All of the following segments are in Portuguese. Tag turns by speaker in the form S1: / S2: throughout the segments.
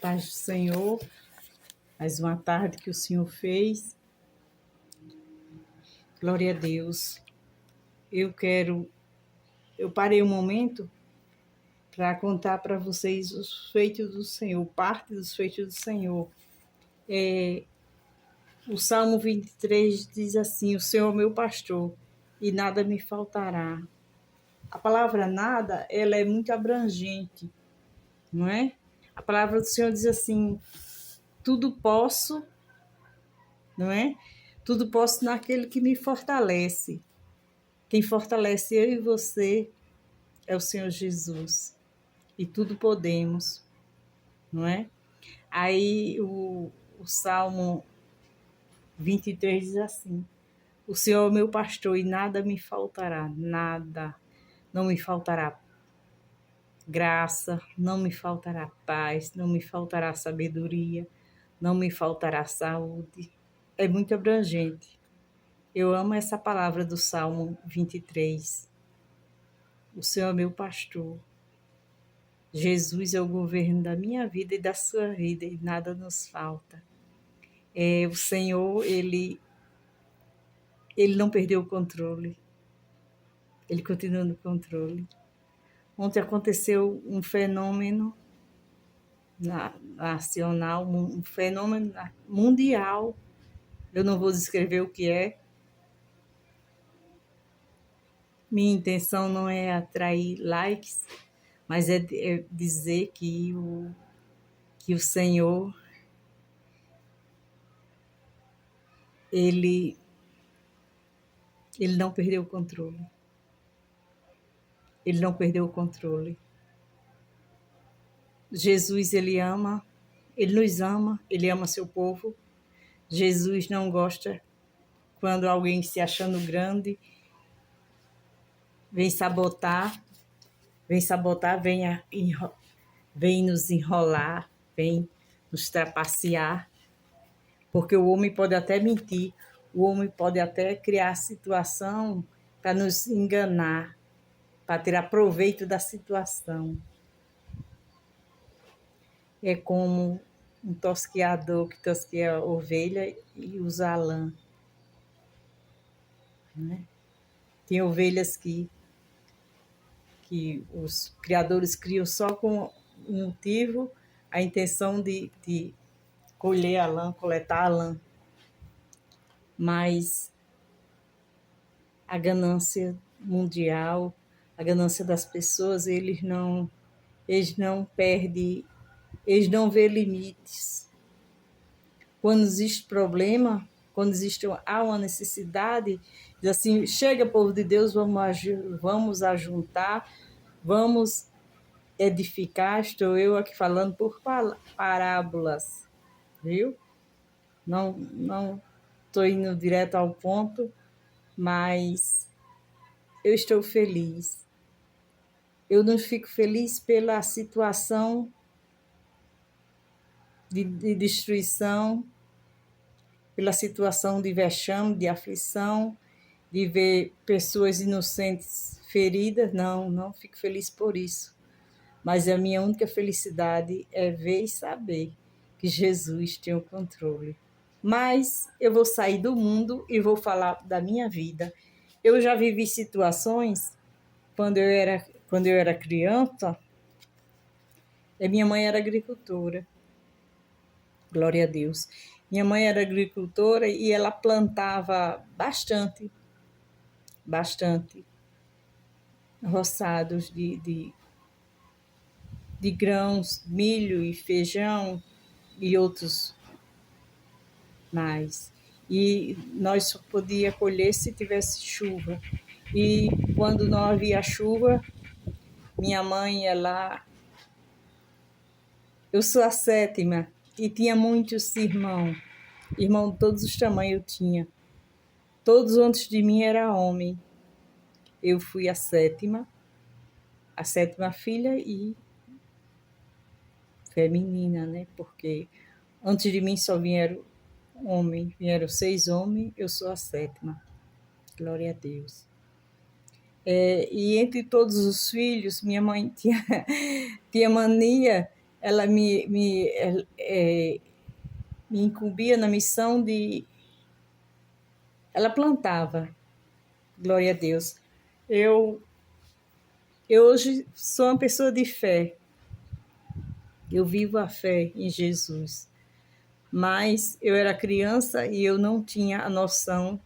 S1: paz do Senhor, mais uma tarde que o Senhor fez. Glória a Deus. Eu parei um momento para contar para vocês os feitos do Senhor, parte dos feitos do Senhor. O Salmo 23 diz assim: o Senhor é meu pastor e nada me faltará. A palavra nada, ela é muito abrangente, não é? A palavra do Senhor diz assim: tudo posso, não é? Tudo posso naquele que me fortalece. Quem fortalece eu e você é o Senhor Jesus. E tudo podemos, não é? Aí o Salmo 23 diz assim: o Senhor é meu pastor e nada me faltará, nada. Não me faltará graça, não me faltará paz, não me faltará sabedoria, não me faltará saúde. É muito abrangente. Eu amo essa palavra do Salmo 23. O Senhor é meu pastor. Jesus é o governo da minha vida e da sua vida e nada nos falta. O Senhor, Ele não perdeu o controle. Ele continua no controle. Ontem aconteceu um fenômeno nacional, um fenômeno mundial. Eu não vou descrever o que é. Minha intenção não é atrair likes, mas é dizer que o Senhor, Ele não perdeu o controle. Ele não perdeu o controle. Jesus, Ele nos ama, Ele ama seu povo. Jesus não gosta quando alguém se achando grande vem sabotar, vem nos enrolar, vem nos trapacear, porque o homem pode até mentir, o homem pode até criar situação para nos enganar, para tirar proveito da situação. É como um tosquiador que tosqueia a ovelha e usa a lã, né? Tem ovelhas que os criadores criam só com um motivo, a intenção de colher a lã, coletar a lã. Mas a ganância mundial, a ganância das pessoas, eles não perdem, eles não vêem limites. Quando existe problema, quando há uma necessidade, diz assim: chega, povo de Deus, vamos ajuntar, vamos edificar. Estou eu aqui falando por parábolas, viu? Não estou indo direto ao ponto, mas eu estou feliz. Eu não fico feliz pela situação de destruição, pela situação de vexame, de aflição, de ver pessoas inocentes feridas. Não fico feliz por isso. Mas a minha única felicidade é ver e saber que Jesus tem o controle. Mas eu vou sair do mundo e vou falar da minha vida. Eu já vivi situações quando eu era criança. Minha mãe era agricultora. Glória a Deus. Minha mãe era agricultora e ela plantava bastante roçados de grãos, milho e feijão e outros mais. E nós só podíamos colher se tivesse chuva. E quando não havia chuva, minha mãe ia lá. Eu sou a sétima e tinha muitos irmãos. Irmão de todos os tamanhos eu tinha. Todos antes de mim eram homens. Eu fui a sétima filha e feminina, né? Porque antes de mim só vieram homens, vieram 6 homens, eu sou a sétima. Glória a Deus. E entre todos os filhos, minha mãe tinha mania ela me incumbia na missão de... Ela plantava, glória a Deus. Eu hoje sou uma pessoa de fé. Eu vivo a fé em Jesus. Mas eu era criança e eu não tinha a noção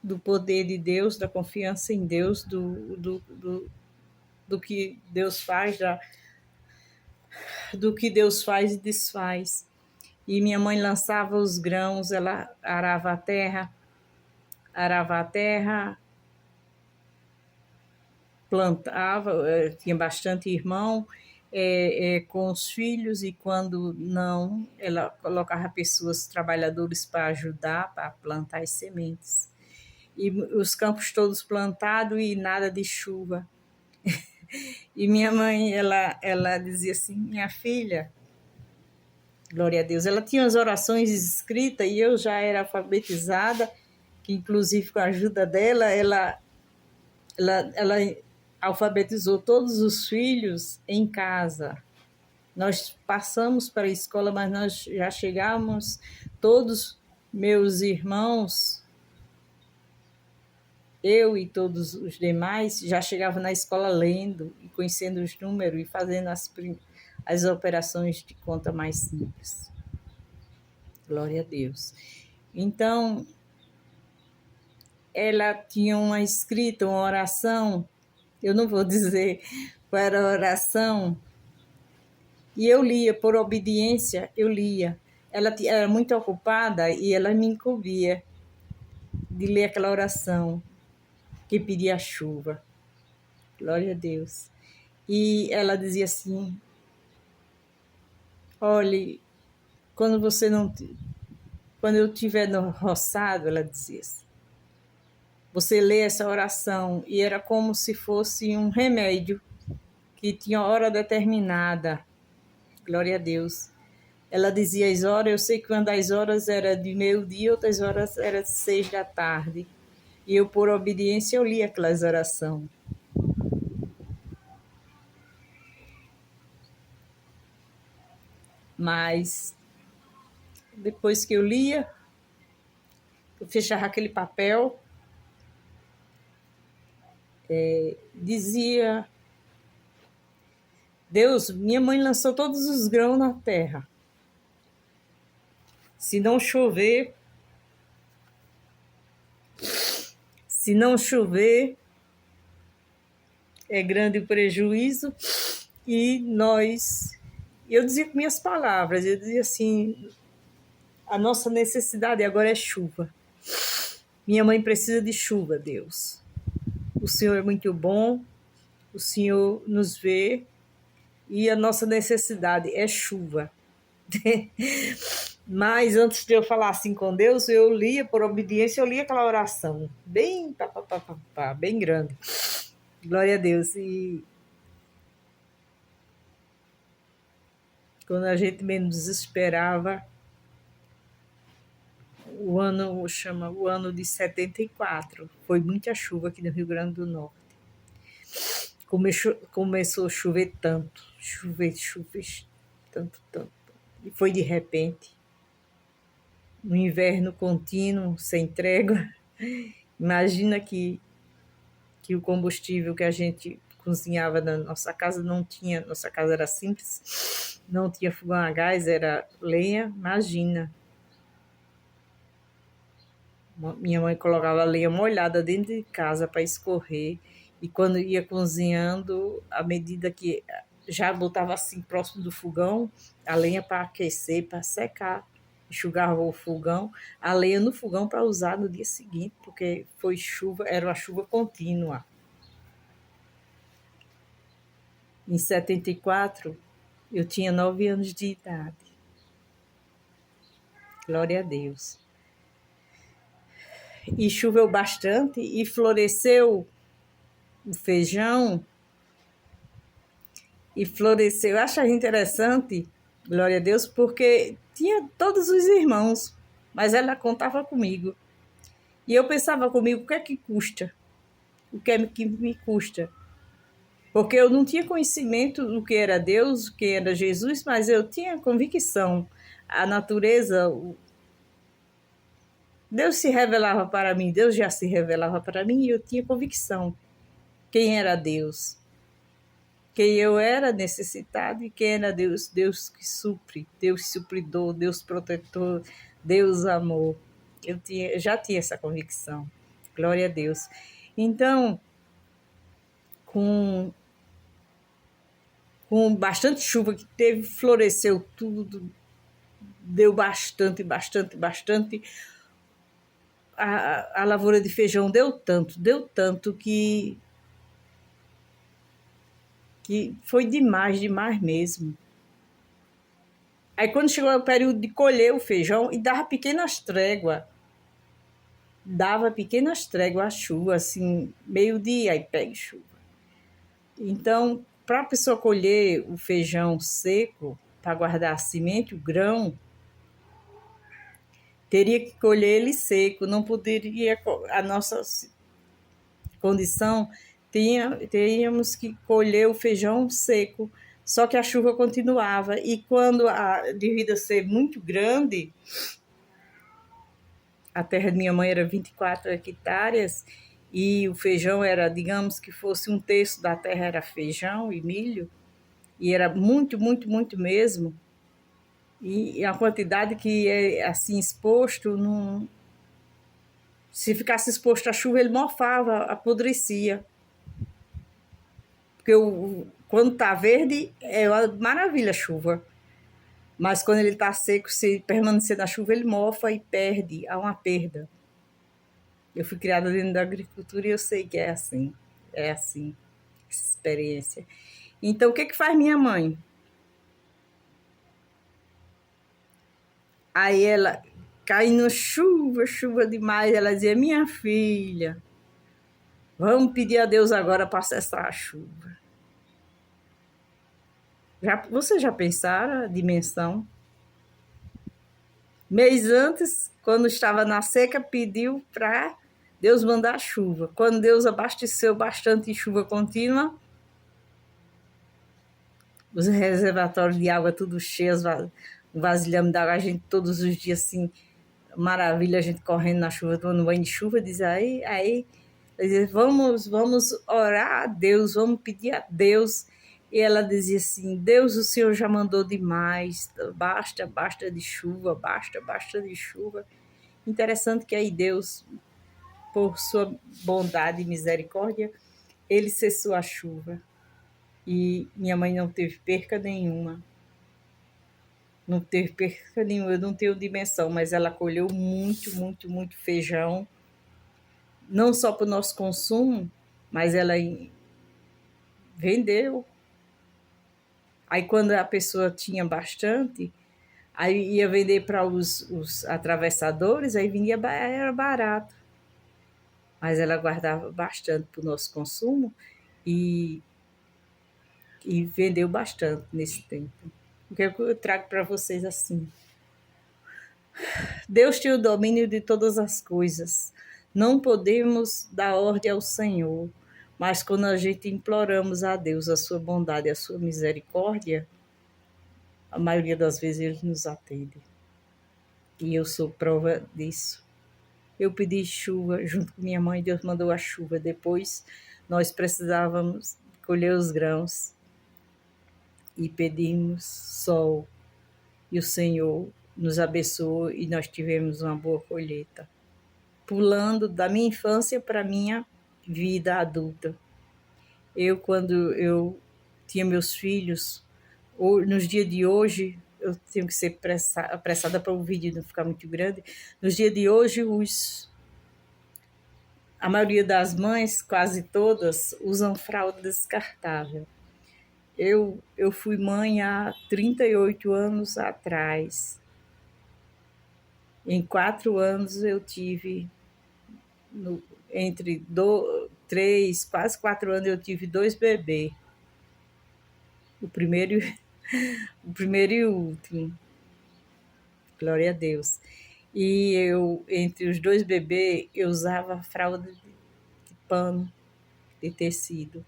S1: do poder de Deus, da confiança em Deus, do que Deus faz, do que Deus faz e desfaz. E minha mãe lançava os grãos, ela arava a terra, plantava, tinha bastante irmão com os filhos, e quando não, ela colocava pessoas, trabalhadores para ajudar, para plantar as sementes. E os campos todos plantados e nada de chuva. E minha mãe, ela dizia assim, minha filha, glória a Deus, ela tinha as orações escritas e eu já era alfabetizada, que inclusive com a ajuda dela, ela alfabetizou todos os filhos em casa. Nós passamos para a escola, mas nós já chegamos, todos meus irmãos, eu e todos os demais, já chegavam na escola lendo e conhecendo os números e fazendo as operações de conta mais simples. Glória a Deus. Então, ela tinha uma escrita, uma oração, eu não vou dizer qual era a oração, e eu lia, por obediência, eu lia. Ela era muito ocupada e ela me incumbia de ler aquela oração que pedia chuva. Glória a Deus. E ela dizia assim, olhe, quando eu estiver no roçado, ela dizia assim, você lê essa oração, e era como se fosse um remédio que tinha hora determinada. Glória a Deus. Ela dizia as horas, eu sei que quando as horas era de meio-dia, outras horas era de 6 da tarde. E eu, por obediência, eu li aquelas orações. Mas, depois que eu lia, eu fechava aquele papel, dizia, Deus, minha mãe lançou todos os grãos na terra. Se não chover, é grande o prejuízo. E eu dizia com minhas palavras, eu dizia assim, a nossa necessidade agora é chuva. Minha mãe precisa de chuva, Deus. O Senhor é muito bom, o Senhor nos vê, e a nossa necessidade é chuva. Mas antes de eu falar assim com Deus, eu lia, por obediência, eu lia aquela oração, bem bem grande. Glória a Deus. E quando a gente menos desesperava, o ano de 74, foi muita chuva aqui no Rio Grande do Norte. Começou a chover tanto, tanto. E foi de repente. Um inverno contínuo, sem trégua. Imagina que o combustível que a gente cozinhava na nossa casa não tinha, nossa casa era simples, não tinha fogão a gás, era lenha, imagina. Minha mãe colocava a lenha molhada dentro de casa para escorrer, e quando ia cozinhando, à medida que já botava assim próximo do fogão, a lenha para aquecer, para secar, enxugava o fogão, a lenha no fogão para usar no dia seguinte, porque foi chuva, era uma chuva contínua. Em 74, eu tinha 9 anos de idade. Glória a Deus. E choveu bastante e floresceu o feijão. E floresceu. Eu acho interessante, glória a Deus, porque tinha todos os irmãos, mas ela contava comigo. E eu pensava comigo, o que é que custa? O que é que me custa? Porque eu não tinha conhecimento do que era Deus, o que era Jesus, mas eu tinha convicção. A natureza, Deus se revelava para mim, Deus já se revelava para mim e eu tinha convicção quem era Deus, quem eu era necessitado e quem era Deus, Deus que supre, Deus supridor, Deus protetor, Deus amor. Eu já tinha essa convicção, glória a Deus. Então, com bastante chuva que teve, floresceu tudo, deu bastante, a lavoura de feijão deu tanto que foi demais mesmo. Aí quando chegou o período de colher o feijão, e dava pequenas tréguas a chuva, assim, meio-dia, aí pega chuva. Então, para a pessoa colher o feijão seco, para guardar a semente, o grão, teria que colher ele seco, não poderia, a nossa condição, teríamos que colher o feijão seco, só que a chuva continuava, e quando devido a ser muito grande, a terra de minha mãe era 24 hectares, e o feijão era, digamos que fosse um terço da terra era feijão e milho, e era muito mesmo, e a quantidade que é assim exposto, não, se ficasse exposto à chuva, ele mofava, apodrecia. Porque quando está verde, é uma maravilha a chuva. Mas quando ele está seco, se permanecer na chuva, ele mofa e perde, há uma perda. Eu fui criada dentro da agricultura e eu sei que é assim, essa experiência. Então, o que faz minha mãe? Aí ela, caindo chuva demais, ela dizia, minha filha, vamos pedir a Deus agora para cessar a chuva. Vocês já pensaram a dimensão? Mês antes, quando estava na seca, pediu para Deus mandar chuva. Quando Deus abasteceu bastante chuva contínua, os reservatórios de água tudo cheios, o vasilhame d'água, a gente todos os dias assim, maravilha, a gente correndo na chuva, tomando banho de chuva, diz aí vamos orar a Deus, vamos pedir a Deus. E ela dizia assim, Deus, o Senhor já mandou demais, basta de chuva, basta de chuva. Interessante que aí Deus, por sua bondade e misericórdia, ele cessou a chuva. E minha mãe não teve perca nenhuma. Não teve perca nenhuma, eu não tenho dimensão, mas ela colheu muito feijão, não só para o nosso consumo, mas ela vendeu. Aí quando a pessoa tinha bastante, aí ia vender para os atravessadores, aí era barato. Mas ela guardava bastante para o nosso consumo e vendeu bastante nesse tempo. O que eu trago para vocês assim? Deus tem o domínio de todas as coisas. Não podemos dar ordem ao Senhor, mas quando a gente imploramos a Deus a sua bondade, a sua misericórdia, a maioria das vezes ele nos atende. E eu sou prova disso. Eu pedi chuva junto com minha mãe, Deus mandou a chuva. Depois nós precisávamos colher os grãos e pedimos sol. E o Senhor nos abençoou e nós tivemos uma boa colheita. Pulando da minha infância para a minha vida adulta. Quando eu tinha meus filhos, nos dias de hoje, eu tenho que ser apressada para o vídeo não ficar muito grande. Nos dias de hoje, a maioria das mães, quase todas, usam fralda descartável. Eu fui mãe há 38 anos atrás. Em 4 anos eu tive, entre 3, quase 4 anos eu tive 2 bebês. O primeiro e o último. Glória a Deus. E entre os 2 bebês, eu usava fralda de pano, de tecido.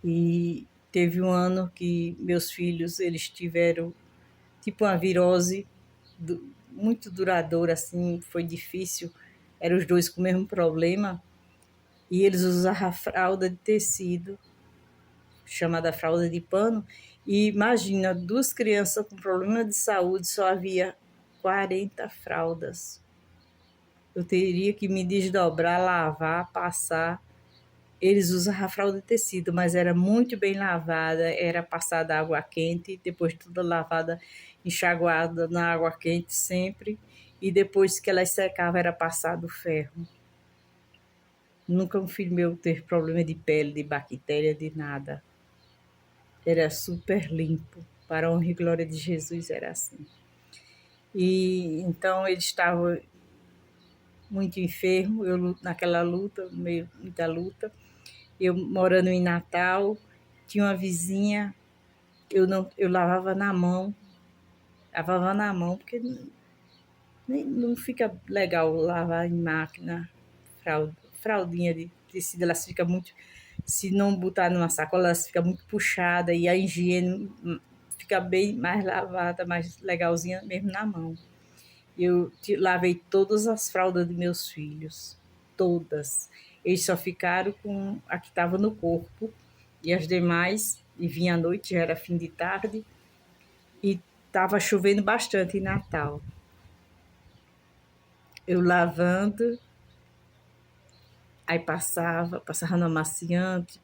S1: E teve um ano que meus filhos, eles tiveram tipo uma virose muito duradoura, assim, foi difícil. Eram os dois com o mesmo problema. E eles usavam a fralda de tecido, chamada fralda de pano. E imagina, duas crianças com problema de saúde, só havia 40 fraldas. Eu teria que me desdobrar, lavar, passar. Eles usavam a fralda de tecido, mas era muito bem lavada, era passada água quente, depois toda lavada, enxaguada na água quente sempre, e depois que elas secavam era passado ferro. Nunca um filho meu teve problema de pele, de bactéria, de nada. Era super limpo. Para a honra e glória de Jesus era assim. E então ele estava muito enfermo, eu naquela luta, muita luta. Eu morando em Natal, tinha uma vizinha, eu lavava na mão, porque não fica legal lavar em máquina, fraldinha de tecido, elas ficam muito, se não botar numa sacola, elas ficam muito puxadas e a higiene fica bem mais lavada, mais legalzinha mesmo na mão. Eu lavei todas as fraldas de meus filhos, todas. Eles só ficaram com a que estava no corpo e as demais, e vinha à noite, já era fim de tarde, e estava chovendo bastante em Natal. Eu lavando, aí passava no amaciante,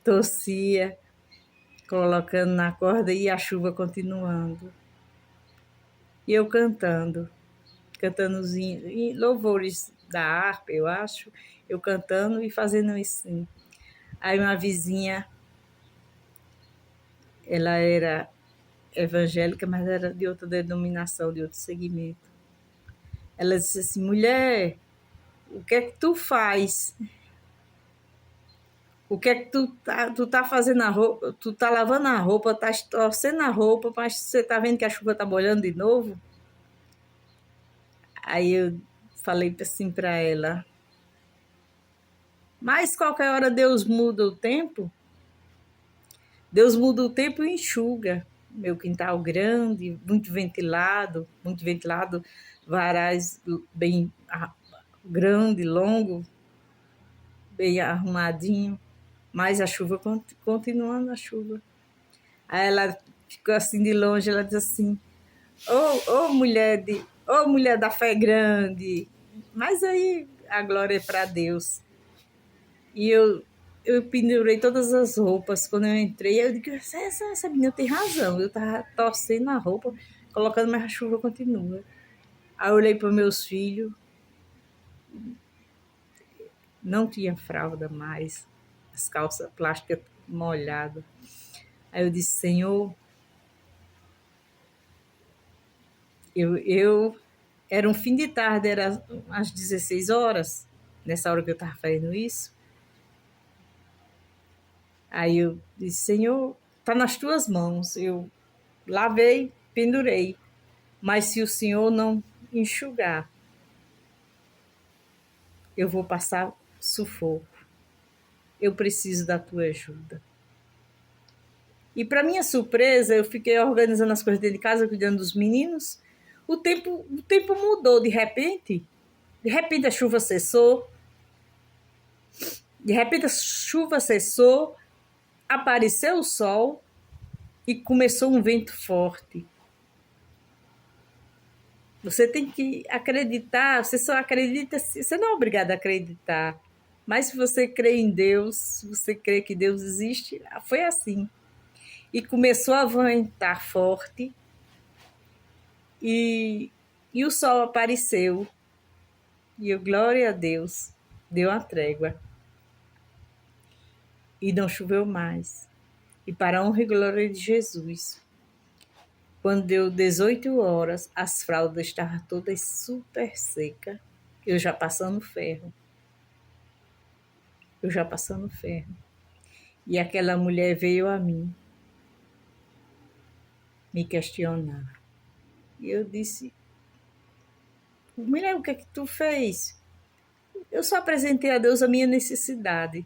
S1: torcia, colocando na corda e a chuva continuando. E eu cantando louvores da harpa, eu acho, eu cantando e fazendo isso. Sim. Aí uma vizinha, ela era evangélica, mas era de outra denominação, de outro segmento. Ela disse assim: mulher, o que é que tu faz? O que é que tu tá fazendo a roupa? Tu tá lavando a roupa, tá torcendo a roupa, mas você tá vendo que a chuva tá molhando de novo? Aí eu falei assim para ela: mas qualquer hora Deus muda o tempo? Deus muda o tempo e enxuga. Meu quintal grande, muito ventilado, varais bem grande, longo, bem arrumadinho, mas a chuva continuando a chuva. Aí ela ficou assim de longe, ela disse assim: ô mulher da fé grande. Mas aí a glória é para Deus. E eu pendurei todas as roupas. Quando eu entrei, eu digo: essa menina tem razão. Eu estava torcendo a roupa, colocando, mas a chuva continua. Aí eu olhei para meus filhos, não tinha fralda mais, as calças plásticas molhadas. Aí eu disse: Senhor, eu era um fim de tarde, era às 16 horas, nessa hora que eu estava fazendo isso. Aí eu disse: Senhor, está nas tuas mãos. Eu lavei, pendurei, mas se o Senhor não enxugar, eu vou passar sufoco. Eu preciso da tua ajuda. E para minha surpresa, eu fiquei organizando as coisas dentro de casa, cuidando dos meninos. O tempo mudou de repente. De repente a chuva cessou. De repente a chuva cessou, apareceu o sol e começou um vento forte. Você tem que acreditar, você só acredita, você não é obrigado a acreditar. Mas se você crê em Deus, se você crê que Deus existe, foi assim. E começou a ventar forte e o sol apareceu. E eu, glória a Deus, deu uma trégua. E não choveu mais. E para a honra e glória de Jesus, quando deu 18 horas, as fraldas estavam todas super secas. Eu já passando ferro. E aquela mulher veio a mim me questionar. E eu disse: mulher, o que é que tu fez? Eu só apresentei a Deus a minha necessidade.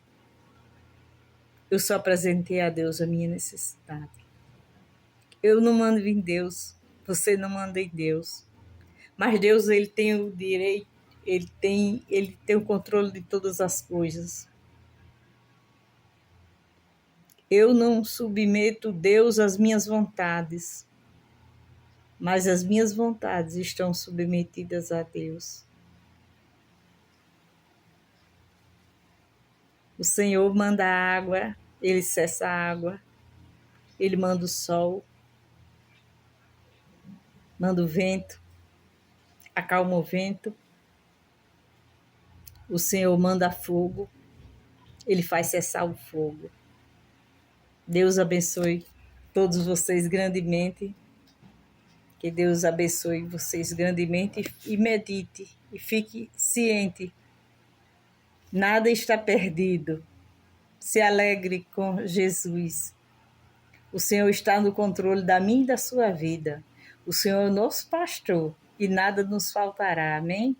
S1: Eu só apresentei a Deus a minha necessidade. Eu não mando em Deus, você não manda em Deus. Mas Deus, ele tem o direito, ele tem o controle de todas as coisas. Eu não submeto Deus às minhas vontades, mas as minhas vontades estão submetidas a Deus. O Senhor manda a água, ele cessa a água, ele manda o sol, manda o vento, acalma o vento. O Senhor manda fogo, ele faz cessar o fogo. Deus abençoe todos vocês grandemente. Que Deus abençoe vocês grandemente e medite e fique ciente. Nada está perdido. Se alegre com Jesus. O Senhor está no controle da minha e da sua vida. O Senhor é o nosso pastor e nada nos faltará. Amém?